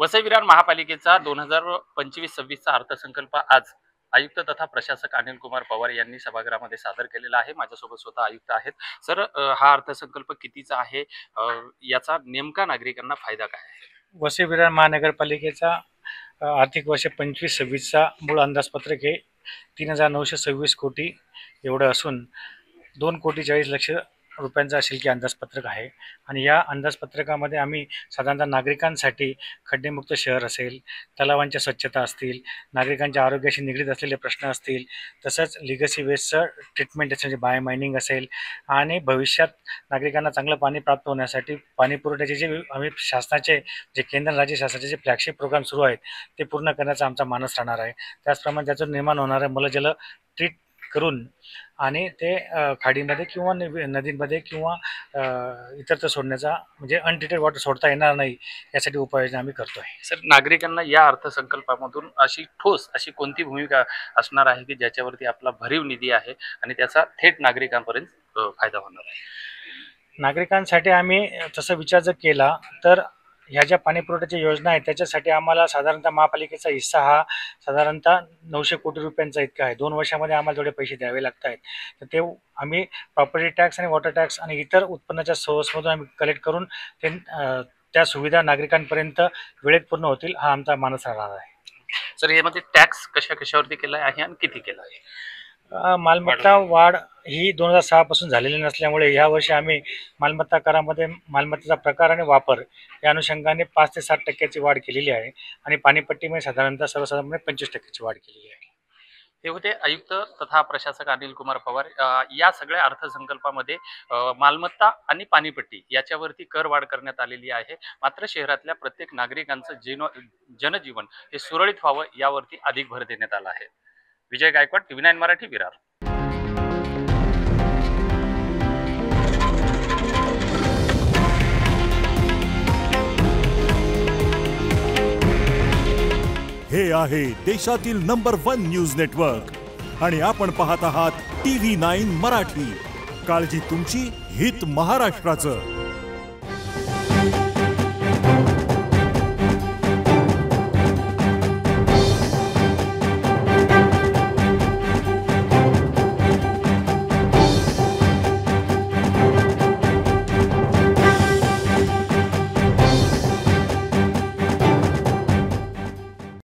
वसई विरार महापालिकेचा 2025-26 चा अर्थसंकल्प आज आयुक्त तथा प्रशासक अनिल कुमार पवार यांनी सभागृहामध्ये सादर केलेला आहे। माझ्यासोबत स्वतः आयुक्त आहेत। सर, हा अर्थसंकल्प कितीचा आहे, याचा नेमका नागरिकांना फायदा काय आहे? वसई विरार महानगरपालिकेचा आर्थिक वर्ष 25-26 चा मूळ अंदाजपत्रक हे 3,926 कोटी एवढं असून 2,40,00,00,000 रुपयांचा शिल्लक अंदाजपत्रक आहे। आणि या अंदाजपत्रकामध्ये आम्ही साधारणतः नागरिकांसाठी खड्डेमुक्त शहर असेल, तलावांच्या स्वच्छता असतील, नागरिकांच्या आरोग्याशी निगडीत असलेले प्रश्न असतील, तसंच लिगसी वेस्टचं ट्रीटमेंट म्हणजे बायो मायनिंग असेल आणि भविष्यात नागरिकांना चांगलं पाणी प्राप्त होण्यासाठी पाणी पुरवठ्याचे जे आम्ही शासनाचे जे केंद्र राज्य शासनाचे जे फ्लॅगशिप प्रोग्राम सुरू आहेत ते पूर्ण करण्याचा आमचा मानस राहणार आहे। त्याचप्रमाणे त्यातून निर्माण होणारे मलजल ट्रीट करून आणि ते खाडीमध्ये किंवा नदीमध्ये किंवा इतरत्र सोडण्याचा म्हणजे अनट्रीटेड वॉटर सोडता येणार नाही यासाठी उपाययोजना आम्ही करतो आहे। सर, नागरिकांना या अर्थसंकल्पामधून अशी ठोस अशी कोणती भूमिका असणार आहे की ज्याच्यावरती आपला भरीव निधी आहे आणि त्याचा थेट नागरिकांपर्यंत फायदा होणार आहे? नागरिकांसाठी आम्ही तसा विचार जर केला तर ह्या ज्या पाणी पुरवठ्याच्या योजना आहेत त्याच्यासाठी आम्हाला साधारणतः महापालिकेचा हिस्सा हा साधारणतः 900 कोटी रुपयांचा इतका आहे। 2 वर्षामध्ये आम्हाला थोडे पैसे द्यावे लागत आहेत, तर ते आम्ही प्रॉपर्टी टॅक्स आणि वॉटर टॅक्स आणि इतर उत्पन्नाच्या सोर्समधून आम्ही कलेक्ट करून ते त्या सुविधा नागरिकांपर्यंत वेळेत पूर्ण होतील हा आमचा मानस राहणार आहे। सर, यामध्ये टॅक्स कशावर केला आहे आणि किती केला आहे? मालमत्ता वाढ ही 2006 पासून झालेली नसल्यामुळे यावर्षी आम्ही मालमत्ता करामध्ये मालमत्तेचा प्रकार आणि वापर या अनुषंगाने 5 ते 7% वाढ केलेली आहे आणि पाणीपट्टीमध्ये साधारणतः सर्वसाधारणपणे 25% वाढ केलेली आहे। हे होते आयुक्त तथा प्रशासक अनिल कुमार पवार। या सगळ्या अर्थसंकल्पामध्ये मालमत्ता आणि पाणीपट्टी याच्यावरती करवाढ करण्यात आलेली आहे। मात्र शहरातल्या प्रत्येक नागरिकांचं जनजीवन हे सुरळीत व्हावं यावरती अधिक भर देण्यात आला आहे। विजय गायकवाड, TV9 मराठी, विरार। हे आहे देशातील नंबर 1 न्यूज नेटवर्क आणि आपण पाहत आहात TV9 मराठी। काळजी तुमची, हित महाराष्ट्राचं।